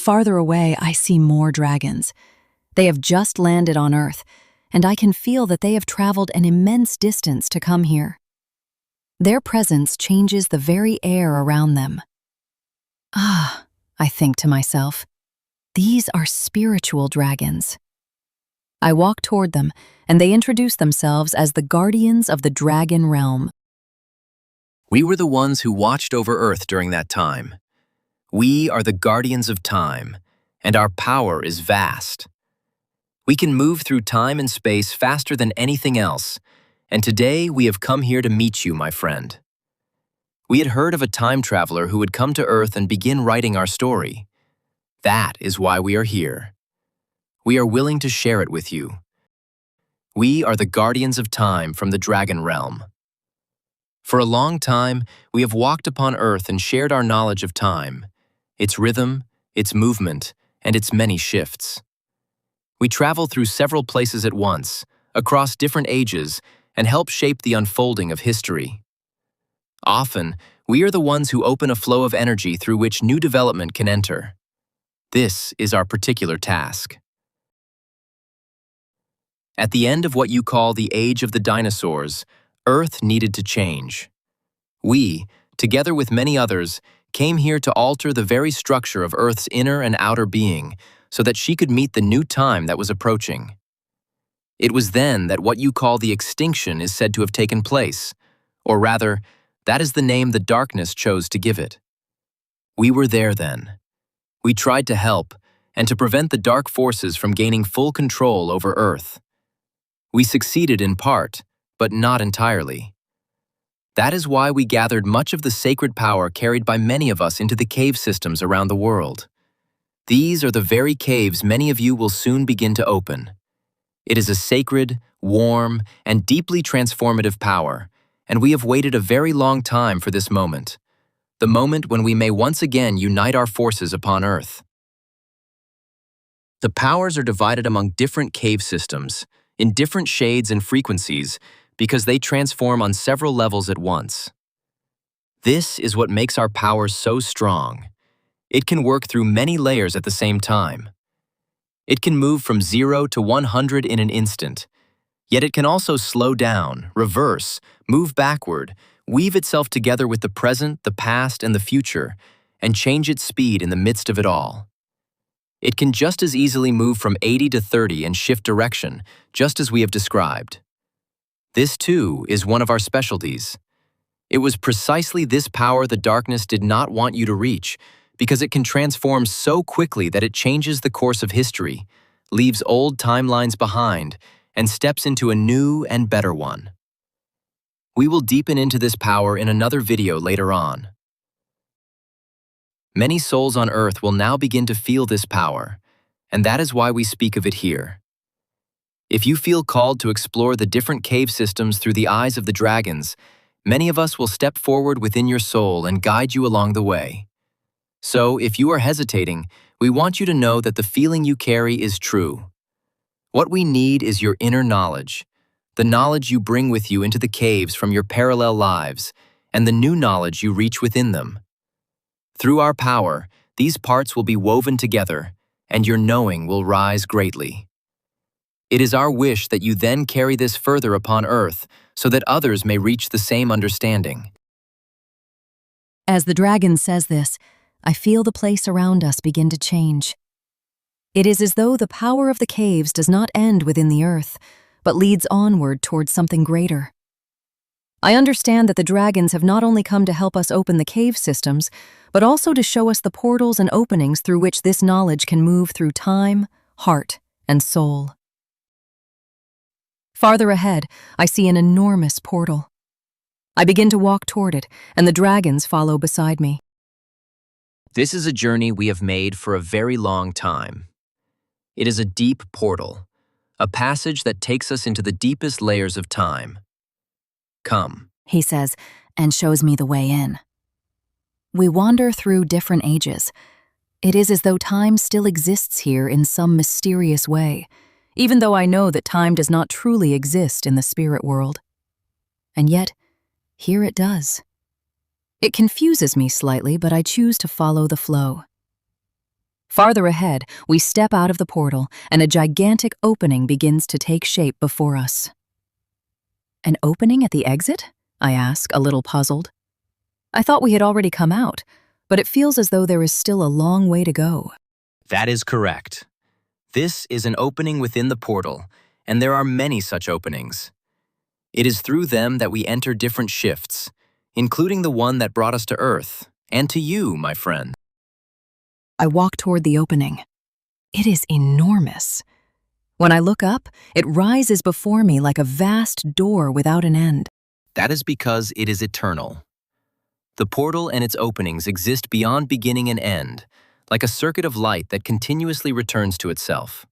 Farther away, I see more dragons. They have just landed on Earth, and I can feel that they have traveled an immense distance to come here. Their presence changes the very air around them. Ah, I think to myself, these are spiritual dragons. I walk toward them, and they introduce themselves as the guardians of the dragon realm. We were the ones who watched over Earth during that time. We are the guardians of time, and our power is vast. We can move through time and space faster than anything else, and today we have come here to meet you, my friend. We had heard of a time traveler who would come to Earth and begin writing our story. That is why we are here. We are willing to share it with you. We are the guardians of time from the Dragon Realm. For a long time, we have walked upon Earth and shared our knowledge of time, its rhythm, its movement, and its many shifts. We travel through several places at once, across different ages, and help shape the unfolding of history. Often, we are the ones who open a flow of energy through which new development can enter. This is our particular task. At the end of what you call the age of the dinosaurs, Earth needed to change. We, together with many others, came here to alter the very structure of Earth's inner and outer being so that she could meet the new time that was approaching. It was then that what you call the extinction is said to have taken place, or rather, that is the name the darkness chose to give it. We were there then. We tried to help and to prevent the dark forces from gaining full control over Earth. We succeeded in part, but not entirely. That is why we gathered much of the sacred power carried by many of us into the cave systems around the world. These are the very caves many of you will soon begin to open. It is a sacred, warm, and deeply transformative power, and we have waited a very long time for this moment, the moment when we may once again unite our forces upon Earth. The powers are divided among different cave systems, in different shades and frequencies, because they transform on several levels at once. This is what makes our powers so strong. It can work through many layers at the same time. It can move from 0 to 100 in an instant, yet it can also slow down, reverse, move backward, weave itself together with the present, the past, and the future, and change its speed in the midst of it all. It can just as easily move from 80 to 30 and shift direction, just as we have described. This, too, is one of our specialties. It was precisely this power the darkness did not want you to reach, because it can transform so quickly that it changes the course of history, leaves old timelines behind, and steps into a new and better one. We will deepen into this power in another video later on. Many souls on Earth will now begin to feel this power, and that is why we speak of it here. If you feel called to explore the different cave systems through the eyes of the dragons, many of us will step forward within your soul and guide you along the way. So, if you are hesitating, we want you to know that the feeling you carry is true. What we need is your inner knowledge, the knowledge you bring with you into the caves from your parallel lives, and the new knowledge you reach within them. Through our power, these parts will be woven together, and your knowing will rise greatly. It is our wish that you then carry this further upon Earth, so that others may reach the same understanding. As the dragon says this, I feel the place around us begin to change. It is as though the power of the caves does not end within the Earth, but leads onward towards something greater. I understand that the dragons have not only come to help us open the cave systems, but also to show us the portals and openings through which this knowledge can move through time, heart, and soul. Farther ahead, I see an enormous portal. I begin to walk toward it, and the dragons follow beside me. This is a journey we have made for a very long time. It is a deep portal, a passage that takes us into the deepest layers of time. Come, He says, and shows me the way in. We wander through different ages. It is as though time still exists here in some mysterious way, even though I know that time does not truly exist in the spirit world. And yet, here it does. It confuses me slightly, but I choose to follow the flow. Farther ahead, we step out of the portal, and a gigantic opening begins to take shape before us. An opening at the exit? I ask, a little puzzled. I thought we had already come out, but it feels as though there is still a long way to go. That is correct. This is an opening within the portal, and there are many such openings. It is through them that we enter different shifts, including the one that brought us to Earth, and to you, my friend. I walk toward the opening. It is enormous. When I look up, it rises before me like a vast door without an end. That is because it is eternal. The portal and its openings exist beyond beginning and end, like a circuit of light that continuously returns to itself.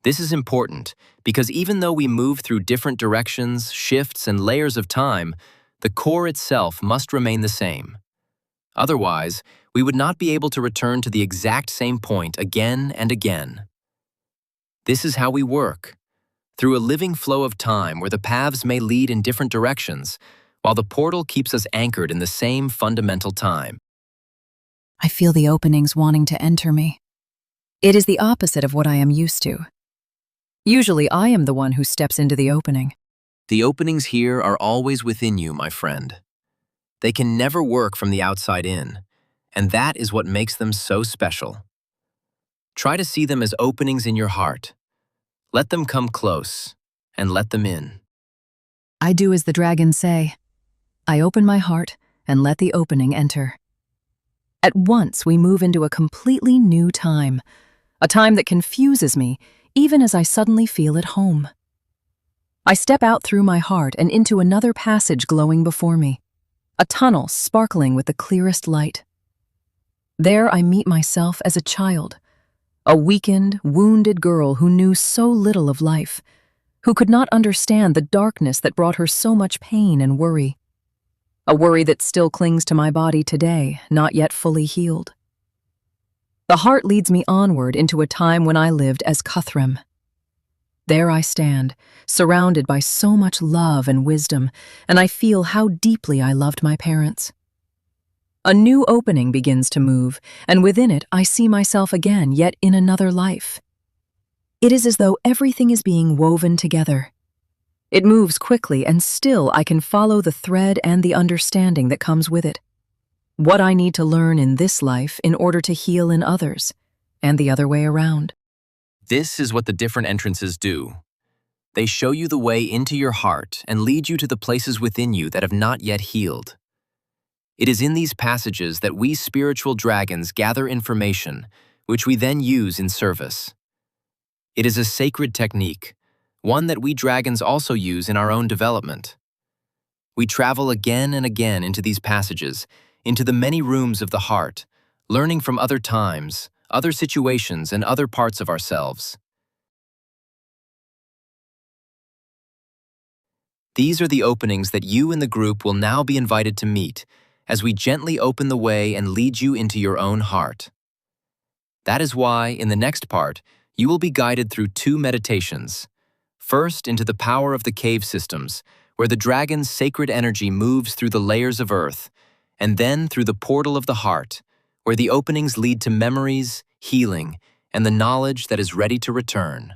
This is important because even though we move through different directions, shifts, and layers of time, the core itself must remain the same. Otherwise, we would not be able to return to the exact same point again and again. This is how we work, through a living flow of time where the paths may lead in different directions, while the portal keeps us anchored in the same fundamental time. I feel the openings wanting to enter me. It is the opposite of what I am used to. Usually, I am the one who steps into the opening. The openings here are always within you, my friend. They can never work from the outside in, and that is what makes them so special. Try to see them as openings in your heart. Let them come close, and let them in. I do as the dragons say. I open my heart and let the opening enter. At once, we move into a completely new time, a time that confuses me even as I suddenly feel at home. I step out through my heart and into another passage glowing before me, a tunnel sparkling with the clearest light. There I meet myself as a child, a weakened, wounded girl who knew so little of life, who could not understand the darkness that brought her so much pain and worry. A worry that still clings to my body today, not yet fully healed. The heart leads me onward into a time when I lived as Cuthrim. There I stand, surrounded by so much love and wisdom, and I feel how deeply I loved my parents. A new opening begins to move, and within it I see myself again, yet in another life. It is as though everything is being woven together. It moves quickly, and still I can follow the thread and the understanding that comes with it. What I need to learn in this life in order to heal in others, and the other way around. This is what the different entrances do. They show you the way into your heart and lead you to the places within you that have not yet healed. It is in these passages that we spiritual dragons gather information, which we then use in service. It is a sacred technique, one that we dragons also use in our own development. We travel again and again into these passages, into the many rooms of the heart, learning from other times, other situations, and other parts of ourselves. These are the openings that you and the group will now be invited to meet as we gently open the way and lead you into your own heart. That is why, in the next part, you will be guided through 2 meditations. First, into the power of the cave systems, where the dragon's sacred energy moves through the layers of earth, and then through the portal of the heart, where the openings lead to memories, healing, and the knowledge that is ready to return.